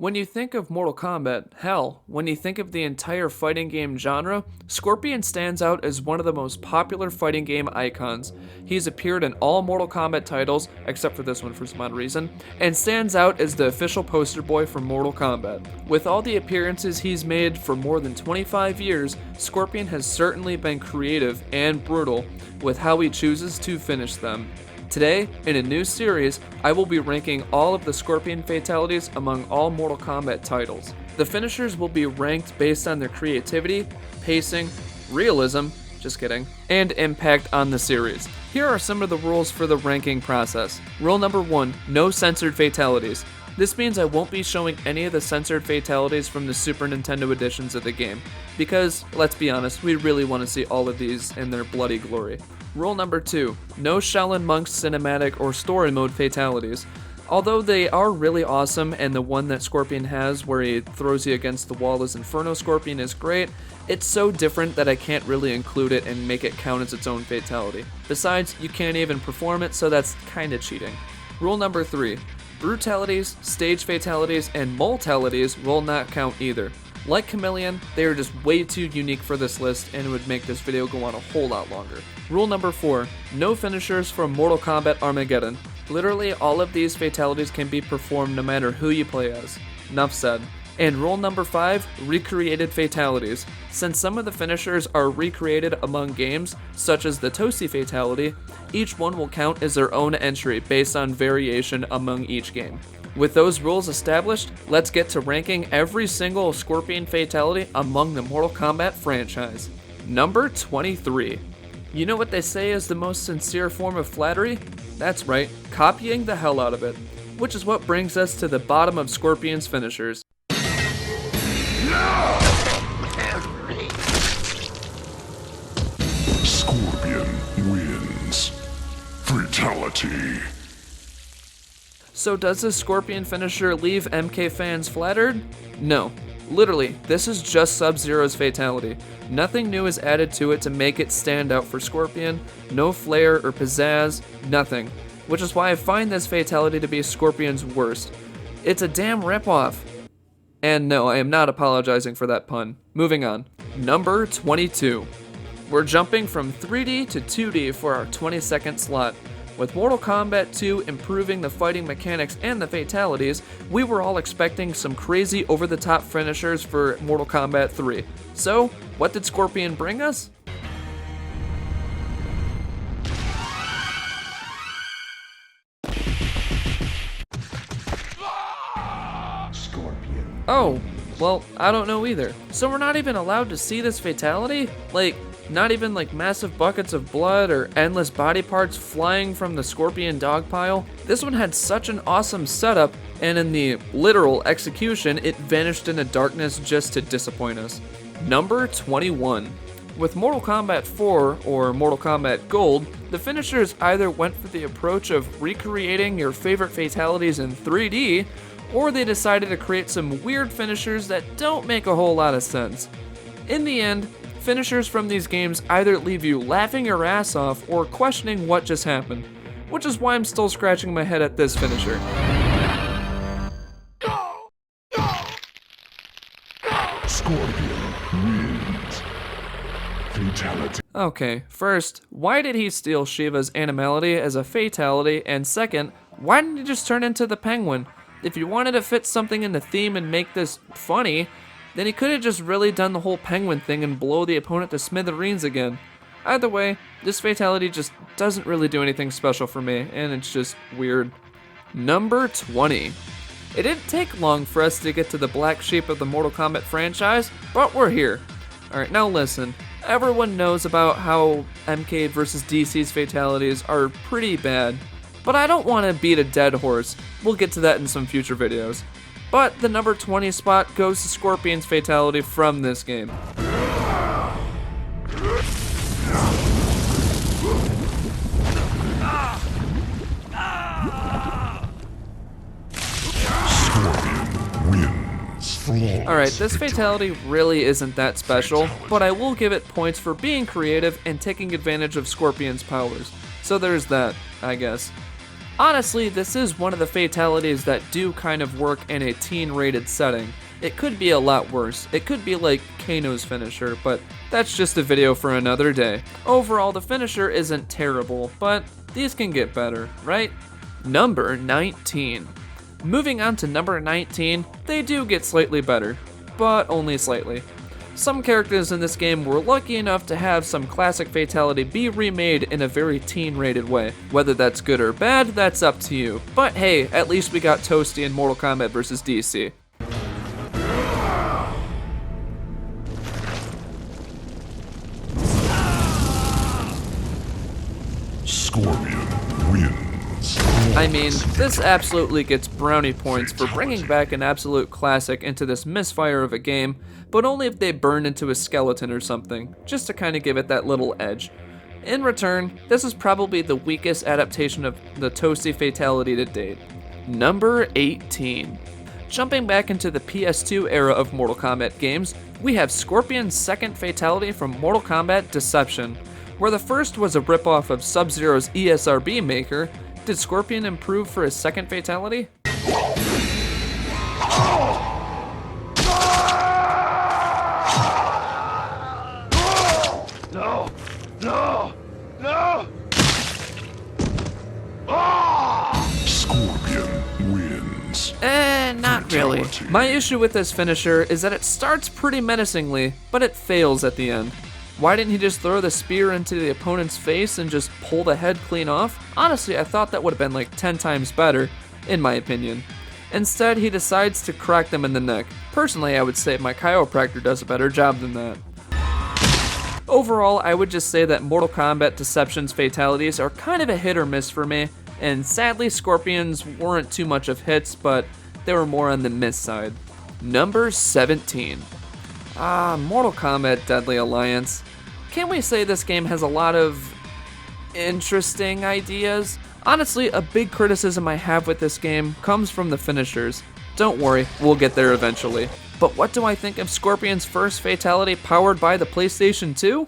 When you think of Mortal Kombat, hell, when you think of the entire fighting game genre, Scorpion stands out as one of the most popular fighting game icons. He's appeared in all Mortal Kombat titles, except for this one for some odd reason, and stands out as the official poster boy for Mortal Kombat. With all the appearances he's made for more than 25 years, Scorpion has certainly been creative and brutal with how he chooses to finish them. Today, in a new series, I will be ranking all of the Scorpion fatalities among all Mortal Kombat titles. The finishers will be ranked based on their creativity, pacing, realism, just kidding, and impact on the series. Here are some of the rules for the ranking process. Rule number 1, no censored fatalities. This means I won't be showing any of the censored fatalities from the Super Nintendo editions of the game, because, let's be honest, we really want to see all of these in their bloody glory. Rule number 2, no Shaolin Monks cinematic or story mode fatalities. Although they are really awesome, and the one that Scorpion has where he throws you against the wall as Inferno Scorpion is great, it's so different that I can't really include it and make it count as its own fatality. Besides, you can't even perform it, so that's kinda cheating. Rule number 3, brutalities, stage fatalities, and multalities will not count either. Like Chameleon, they are just way too unique for this list and it would make this video go on a whole lot longer. Rule number 4, no finishers from Mortal Kombat Armageddon. Literally all of these fatalities can be performed no matter who you play as. Enough said. And rule number 5, recreated fatalities. Since some of the finishers are recreated among games, such as the Tosi fatality, each one will count as their own entry based on variation among each game. With those rules established, let's get to ranking every single Scorpion fatality among the Mortal Kombat franchise. Number 23. You know what they say is the most sincere form of flattery? That's right, copying the hell out of it. Which is what brings us to the bottom of Scorpion's finishers. Scorpion wins. Fatality. So does this Scorpion finisher leave MK fans flattered? No. Literally, this is just Sub-Zero's fatality. Nothing new is added to it to make it stand out for Scorpion, no flair or pizzazz, nothing. Which is why I find this fatality to be Scorpion's worst. It's a damn ripoff. And no, I am not apologizing for that pun. Moving on. Number 22. We're jumping from 3D to 2D for our 22nd slot. With Mortal Kombat 2 improving the fighting mechanics and the fatalities, we were all expecting some crazy over-the-top finishers for Mortal Kombat 3. So, what did Scorpion bring us? Scorpion. Oh, well, I don't know either. So we're not even allowed to see this fatality? Like, not even like massive buckets of blood or endless body parts flying from the Scorpion dog pile? This one had such an awesome setup, and in the literal execution, it vanished into darkness just to disappoint us. Number 21. With Mortal Kombat 4, or Mortal Kombat Gold, the finishers either went for the approach of recreating your favorite fatalities in 3D, or they decided to create some weird finishers that don't make a whole lot of sense. In the end, finishers from these games either leave you laughing your ass off or questioning what just happened, which is why I'm still scratching my head at this finisher. Scorpion wins. Fatality. Okay, first, why did he steal Shiva's animality as a fatality, and second, why didn't he just turn into the penguin? If you wanted to fit something in the theme and make this funny, then he could have just really done the whole penguin thing and blow the opponent to smithereens again. Either way, this fatality just doesn't really do anything special for me, and it's just weird. Number 20. It didn't take long for us to get to the black sheep of the Mortal Kombat franchise, but we're here. Alright, now listen. Everyone knows about how MK vs DC's fatalities are pretty bad, but I don't want to beat a dead horse. We'll get to that in some future videos. But the number 20 spot goes to Scorpion's fatality from this game. Scorpion wins. Alright, this fatality really isn't that special, but I will give it points for being creative and taking advantage of Scorpion's powers. So there's that, I guess. Honestly, this is one of the fatalities that do kind of work in a teen-rated setting. It could be a lot worse. It could be like Kano's finisher, but that's just a video for another day. Overall, the finisher isn't terrible, but these can get better, right? Number 19. Moving on to number 19, they do get slightly better, but only slightly. Some characters in this game were lucky enough to have some classic fatality be remade in a very teen-rated way. Whether that's good or bad, that's up to you. But hey, at least we got Toasty in Mortal Kombat vs. DC. Scorpion wins. I mean, this absolutely gets brownie points for bringing back an absolute classic into this misfire of a game, but only if they burn into a skeleton or something, just to kind of give it that little edge. In return, this is probably the weakest adaptation of the Toasty fatality to date. Number 18. Jumping back into the PS2 era of Mortal Kombat games, we have Scorpion's second fatality from Mortal Kombat Deception. Where the first was a ripoff of Sub-Zero's ESRB maker, did Scorpion improve for his second fatality? No! No! No! Scorpion wins. Not really. My issue with this finisher is that it starts pretty menacingly, but it fails at the end. Why didn't he just throw the spear into the opponent's face and just pull the head clean off? Honestly, I thought that would have been like 10 times better, in my opinion. Instead, he decides to crack them in the neck. Personally, I would say my chiropractor does a better job than that. Overall, I would just say that Mortal Kombat Deception's fatalities are kind of a hit or miss for me, and sadly Scorpion's weren't too much of hits, but they were more on the miss side. Number 17. Mortal Kombat Deadly Alliance. Can we say this game has a lot of interesting ideas? Honestly, a big criticism I have with this game comes from the finishers. Don't worry, we'll get there eventually. But what do I think of Scorpion's first fatality powered by the PlayStation 2?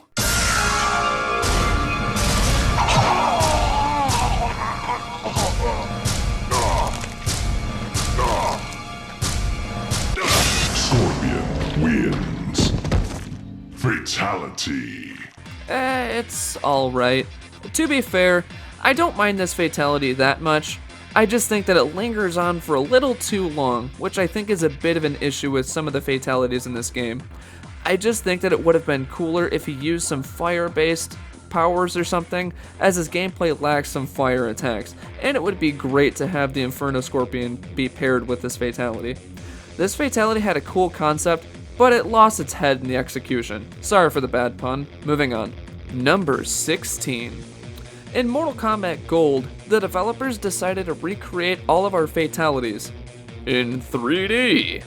Scorpion wins. Fatality. It's alright. To be fair, I don't mind this fatality that much. I just think that it lingers on for a little too long, which I think is a bit of an issue with some of the fatalities in this game. I just think that it would have been cooler if he used some fire-based powers or something, as his gameplay lacks some fire attacks, and it would be great to have the Inferno Scorpion be paired with this fatality. This fatality had a cool concept, but it lost its head in the execution. Sorry for the bad pun. Moving on. Number 16. In Mortal Kombat Gold, the developers decided to recreate all of our fatalities in 3D.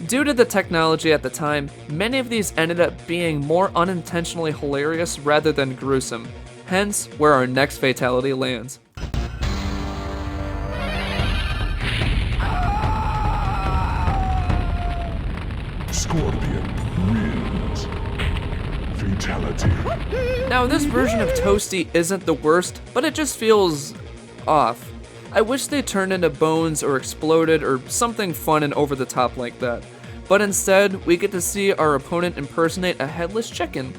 Due to the technology at the time, many of these ended up being more unintentionally hilarious rather than gruesome, hence where our next fatality lands. Scorpion wins. Fatality. Now this version of Toasty isn't the worst, but it just feels off. I wish they turned into bones or exploded or something fun and over the top like that. But instead, we get to see our opponent impersonate a headless chicken.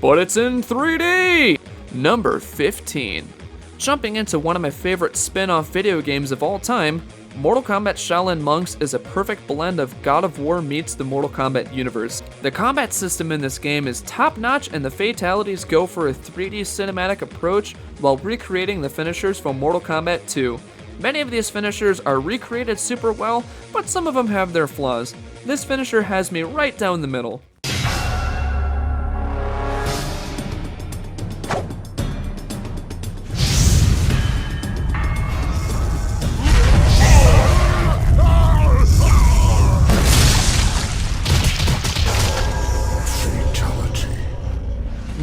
But it's in 3D! Number 15. Jumping into one of my favorite spin-off video games of all time, Mortal Kombat Shaolin Monks is a perfect blend of God of War meets the Mortal Kombat universe. The combat system in this game is top-notch and the fatalities go for a 3D cinematic approach while recreating the finishers from Mortal Kombat 2. Many of these finishers are recreated super well, but some of them have their flaws. This finisher has me right down the middle.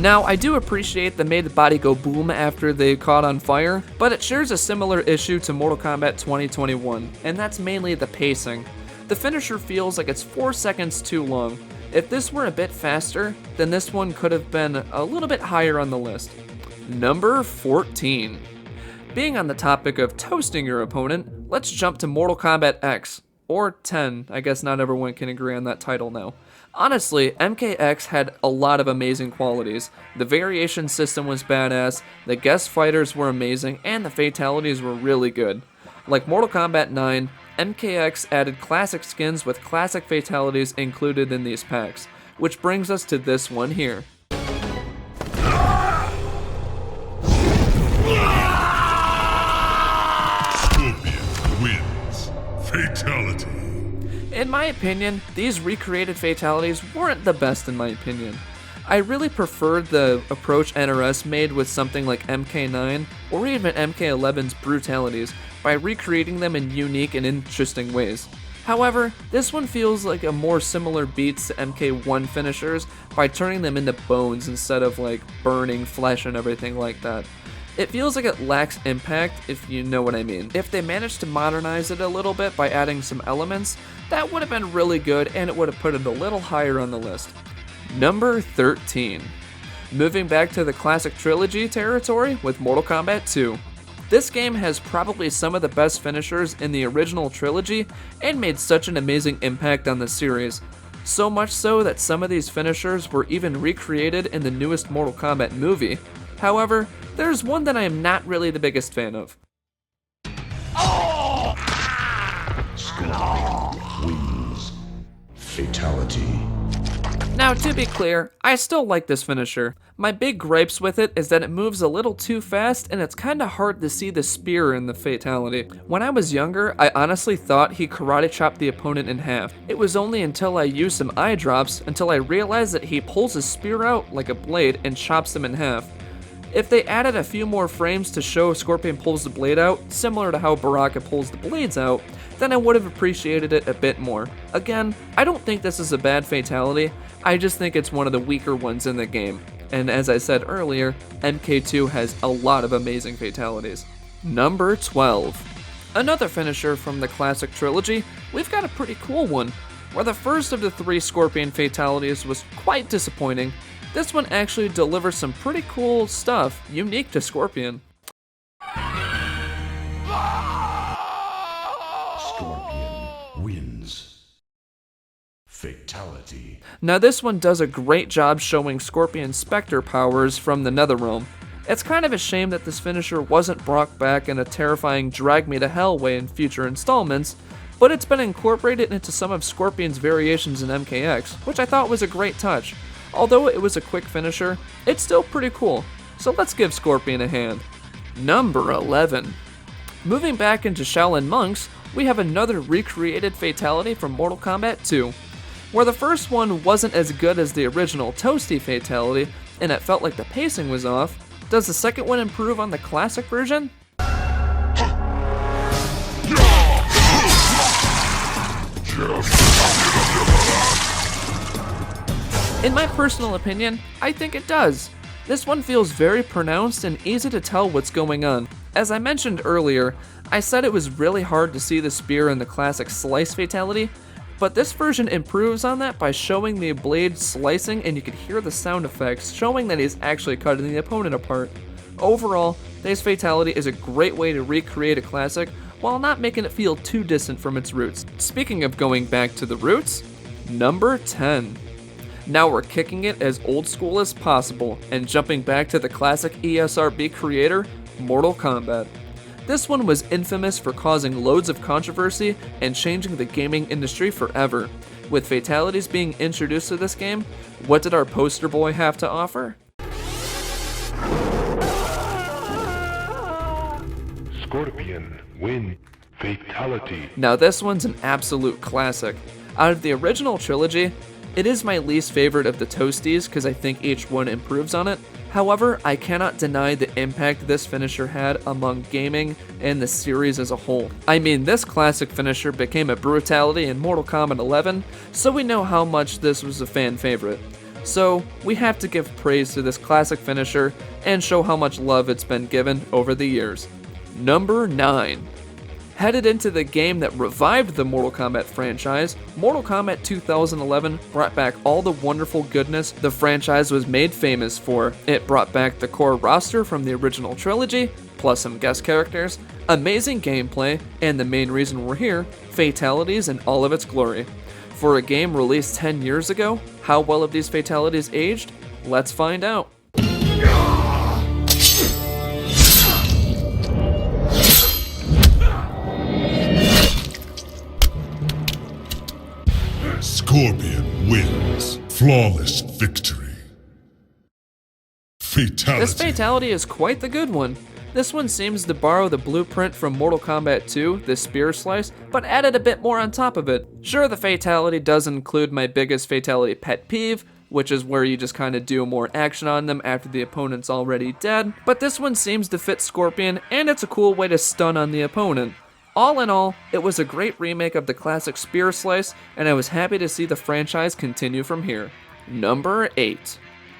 Now, I do appreciate they made the body go boom after they caught on fire, but it shares a similar issue to Mortal Kombat 2021, and that's mainly the pacing. The finisher feels like it's 4 seconds too long. If this were a bit faster, then this one could have been a little bit higher on the list. Number 14. Being on the topic of toasting your opponent, let's jump to Mortal Kombat X, or 10, I guess not everyone can agree on that title now. Honestly, MKX had a lot of amazing qualities. The variation system was badass, the guest fighters were amazing, and the fatalities were really good. Like Mortal Kombat 9, MKX added classic skins with classic fatalities included in these packs, which brings us to this one here. Fatality. In my opinion, these recreated fatalities weren't the best in my opinion. I really preferred the approach NRS made with something like MK9 or even MK11's Brutalities by recreating them in unique and interesting ways. However, this one feels like a more similar beats to MK1 finishers by turning them into bones instead of like burning flesh and everything like that. It feels like it lacks impact, if you know what I mean. If they managed to modernize it a little bit by adding some elements, that would have been really good and it would have put it a little higher on the list. Number 13. Moving back to the classic trilogy territory with Mortal Kombat 2. This game has probably some of the best finishers in the original trilogy and made such an amazing impact on the series. So much so that some of these finishers were even recreated in the newest Mortal Kombat movie. However, there's one that I am not really the biggest fan of. Scorpion wins. Fatality. Now, to be clear, I still like this finisher. My big gripes with it is that it moves a little too fast and it's kinda hard to see the spear in the fatality. When I was younger, I honestly thought he karate chopped the opponent in half. It was only until I used some eye drops until I realized that he pulls his spear out like a blade and chops them in half. If they added a few more frames to show Scorpion pulls the blade out, similar to how Baraka pulls the blades out, then I would have appreciated it a bit more. Again, I don't think this is a bad fatality, I just think it's one of the weaker ones in the game. And as I said earlier, MK2 has a lot of amazing fatalities. Number 12. Another finisher from the classic trilogy, we've got a pretty cool one. Where the first of the 3 Scorpion fatalities was quite disappointing, this one actually delivers some pretty cool stuff unique to Scorpion. Scorpion wins. Fatality. Now this one does a great job showing Scorpion's Spectre powers from the Netherrealm. It's kind of a shame that this finisher wasn't brought back in a terrifying drag me to hell way in future installments, but it's been incorporated into some of Scorpion's variations in MKX, which I thought was a great touch. Although it was a quick finisher, it's still pretty cool, so let's give Scorpion a hand. Number 11. Moving back into Shaolin Monks, we have another recreated fatality from Mortal Kombat 2. Where the first one wasn't as good as the original Toasty fatality, and it felt like the pacing was off, does the second one improve on the classic version? In my personal opinion, I think it does. This one feels very pronounced and easy to tell what's going on. As I mentioned earlier, I said it was really hard to see the spear in the classic Slice fatality, but this version improves on that by showing the blade slicing and you can hear the sound effects showing that he's actually cutting the opponent apart. Overall, this fatality is a great way to recreate a classic while not making it feel too distant from its roots. Speaking of going back to the roots, number 10. Now we're kicking it as old school as possible and jumping back to the classic ESRB creator, Mortal Kombat. This one was infamous for causing loads of controversy and changing the gaming industry forever. With fatalities being introduced to this game, what did our poster boy have to offer? Scorpion win. Fatality. Now this one's an absolute classic. Out of the original trilogy, it is my least favorite of the Toasties because I think each one improves on it. However, I cannot deny the impact this finisher had among gaming and the series as a whole. I mean, this classic finisher became a brutality in Mortal Kombat 11, so we know how much this was a fan favorite. So, we have to give praise to this classic finisher and show how much love it's been given over the years. Number 9. Headed into the game that revived the Mortal Kombat franchise, Mortal Kombat 2011 brought back all the wonderful goodness the franchise was made famous for. It brought back the core roster from the original trilogy, plus some guest characters, amazing gameplay, and the main reason we're here, fatalities in all of its glory. For a game released 10 years ago, how well have these fatalities aged? Let's find out. Scorpion wins. Flawless victory. Fatality. This fatality is quite the good one. This one seems to borrow the blueprint from Mortal Kombat 2, the spear slice, but added a bit more on top of it. Sure, the fatality does include my biggest fatality pet peeve, which is where you just kind of do more action on them after the opponent's already dead, but this one seems to fit Scorpion, and it's a cool way to stun on the opponent. All in all, it was a great remake of the classic spear slice, and I was happy to see the franchise continue from here. Number 8.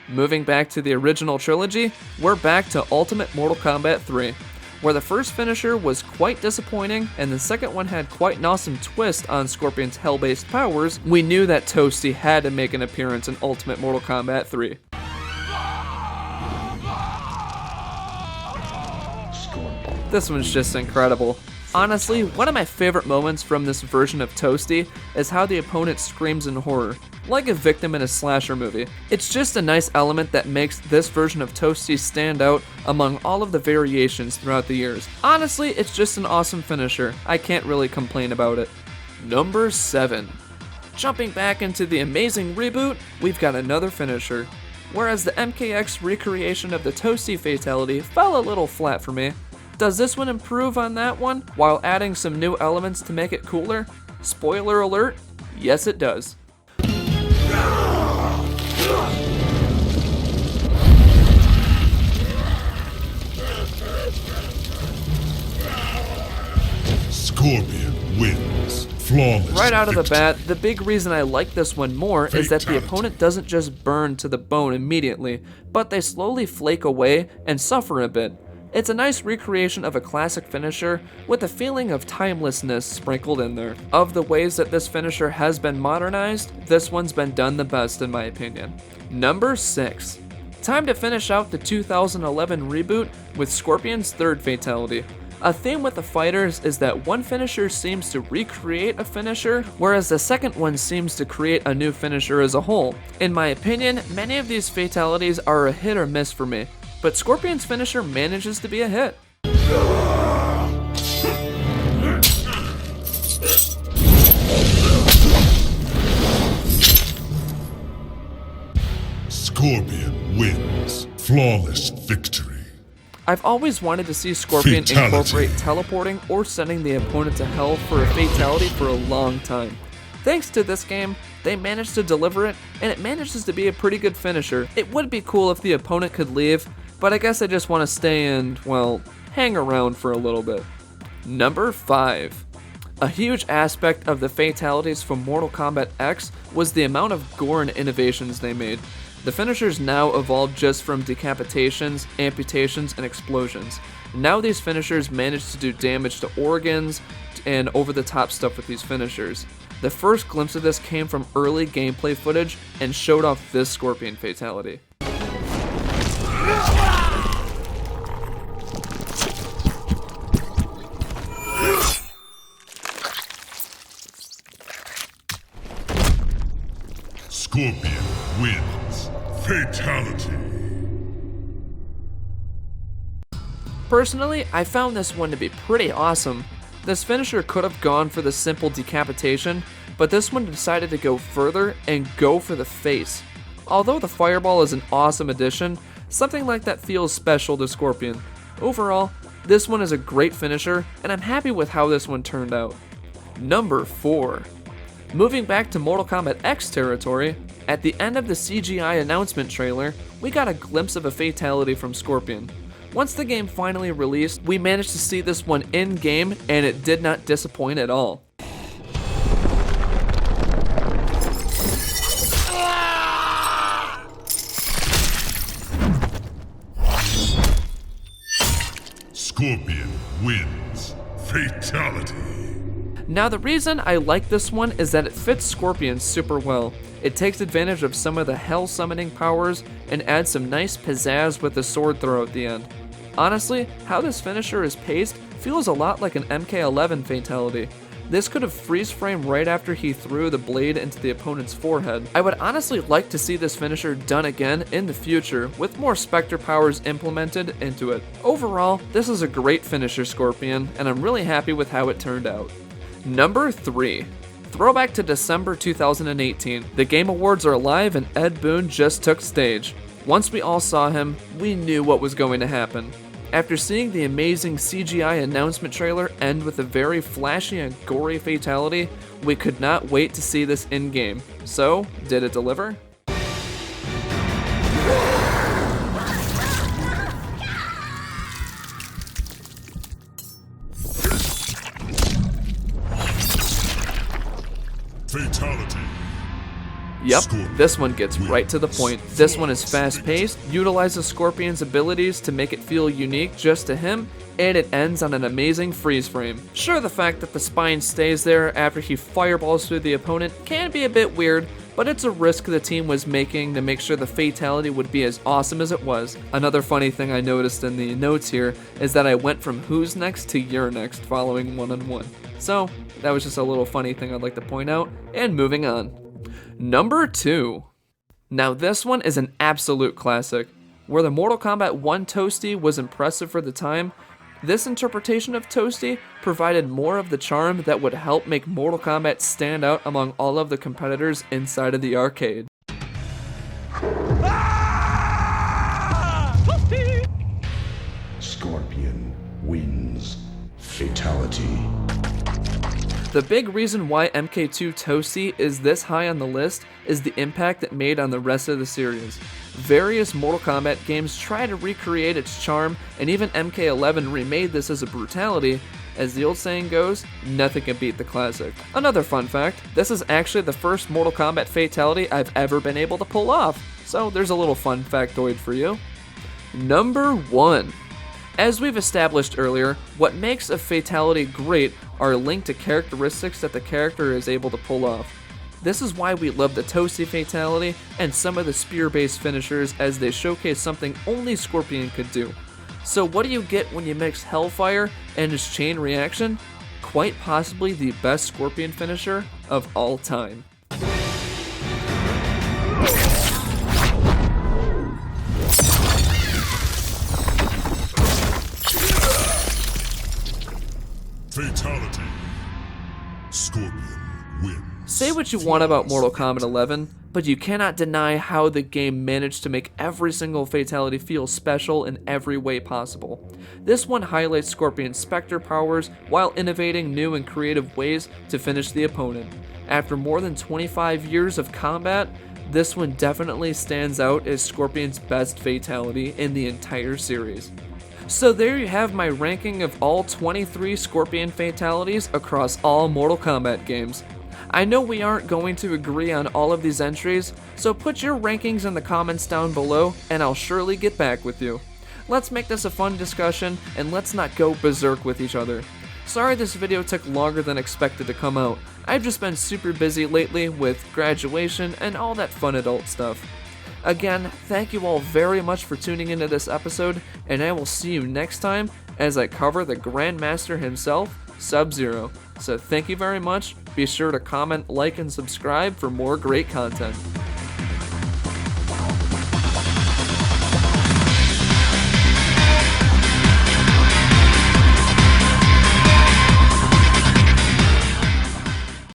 Moving back to the original trilogy, we're back to Ultimate Mortal Kombat 3, where the first finisher was quite disappointing and the second one had quite an awesome twist on Scorpion's hell-based powers. We knew that Toasty had to make an appearance in Ultimate Mortal Kombat 3. This one's just incredible. Honestly, one of my favorite moments from this version of Toasty is how the opponent screams in horror, like a victim in a slasher movie. It's just a nice element that makes this version of Toasty stand out among all of the variations throughout the years. Honestly, it's just an awesome finisher. I can't really complain about it. Number 7. Jumping back into the amazing reboot, we've got another finisher. Whereas the MKX recreation of the Toasty fatality fell a little flat for me, does this one improve on that one while adding some new elements to make it cooler? Spoiler alert, yes it does. Scorpion wins. Flawless Right out of the victory. bat, the big reason I like this one more is that the Fatality. opponent doesn't just burn to the bone immediately, but they slowly flake away and suffer a bit. It's a nice recreation of a classic finisher with a feeling of timelessness sprinkled in there. Of the ways that this finisher has been modernized, this one's been done the best in my opinion. Number 6. Time to finish out the 2011 reboot with Scorpion's third fatality. A theme with the fighters is that one finisher seems to recreate a finisher, whereas the second one seems to create a new finisher as a whole. In my opinion, many of these fatalities are a hit or miss for me, but Scorpion's finisher manages to be a hit. Scorpion wins. Flawless victory. I've always wanted to see Scorpion Fatality. incorporate teleporting or sending the opponent to hell for a fatality for a long time. Thanks to this game, they managed to deliver it, and it manages to be a pretty good finisher. It would be cool if the opponent could leave, but I guess I just want to stay and, well, hang around for a little bit. Number 5. A huge aspect of the fatalities from Mortal Kombat X was the amount of gore and innovations they made. The finishers now evolved just from decapitations, amputations, and explosions. Now these finishers manage to do damage to organs and over-the-top stuff with these finishers. The first glimpse of this came from early gameplay footage and showed off this Scorpion fatality. Scorpion wins. Fatality. Personally, I found this one to be pretty awesome. This finisher could have gone for the simple decapitation, but this one decided to go further and go for the face. Although the fireball is an awesome addition, something like that feels special to Scorpion. Overall, this one is a great finisher, and I'm happy with how this one turned out. Number 4. Moving back to Mortal Kombat X territory, at the end of the CGI announcement trailer, we got a glimpse of a fatality from Scorpion. Once the game finally released, we managed to see this one in-game, and it did not disappoint at all. Scorpion wins. Fatality. Now the reason I like this one is that it fits Scorpion super well. It takes advantage of some of the hell summoning powers and adds some nice pizzazz with the sword throw at the end. Honestly, how this finisher is paced feels a lot like an MK11 fatality. This could have freeze framed right after he threw the blade into the opponent's forehead. I would honestly like to see this finisher done again in the future with more Spectre powers implemented into it. Overall, this is a great finisher, Scorpion, and I'm really happy with how it turned out. Number 3. Throwback to December 2018. The Game Awards are live and Ed Boon just took stage. Once we all saw him, we knew what was going to happen. After seeing the amazing CGI announcement trailer end with a very flashy and gory fatality, we could not wait to see this in-game. So, did it deliver? Fatality. Yep, this one gets right to the point. This one is fast-paced, utilizes Scorpion's abilities to make it feel unique just to him, and it ends on an amazing freeze frame. Sure, the fact that the spine stays there after he fireballs through the opponent can be a bit weird, but it's a risk the team was making to make sure the fatality would be as awesome as it was. Another funny thing I noticed in the notes here is that I went from who's next to you're next following one-on-one. So, that was just a little funny thing I'd like to point out, and moving on. Number 2. Now this one is an absolute classic. Where the Mortal Kombat 1 Toasty was impressive for the time, this interpretation of Toasty provided more of the charm that would help make Mortal Kombat stand out among all of the competitors inside of the arcade. Scorpion wins. Fatality. The big reason why MK2 Toasty is this high on the list is the impact it made on the rest of the series. Various Mortal Kombat games try to recreate its charm, and even MK11 remade this as a brutality. As the old saying goes, nothing can beat the classic. Another fun fact, this is actually the first Mortal Kombat fatality I've ever been able to pull off, so there's a little fun factoid for you. Number 1. As we've established earlier, what makes a fatality great are linked to characteristics that the character is able to pull off. This is why we love the Toasty fatality and some of the spear-based finishers, as they showcase something only Scorpion could do. So what do you get when you mix Hellfire and his chain reaction? Quite possibly the best Scorpion finisher of all time. Fatality. Scorpion wins. Say what you want about Mortal Kombat 11, but you cannot deny how the game managed to make every single fatality feel special in every way possible. This one highlights Scorpion's Spectre powers while innovating new and creative ways to finish the opponent. After more than 25 years of combat, this one definitely stands out as Scorpion's best fatality in the entire series. So there you have my ranking of all 23 Scorpion fatalities across all Mortal Kombat games. I know we aren't going to agree on all of these entries, so put your rankings in the comments down below and I'll surely get back with you. Let's make this a fun discussion and let's not go berserk with each other. Sorry this video took longer than expected to come out. I've just been super busy lately with graduation and all that fun adult stuff. Again, thank you all very much for tuning into this episode, and I will see you next time as I cover the Grandmaster himself, Sub-Zero. So thank you very much, be sure to comment, like, and subscribe for more great content.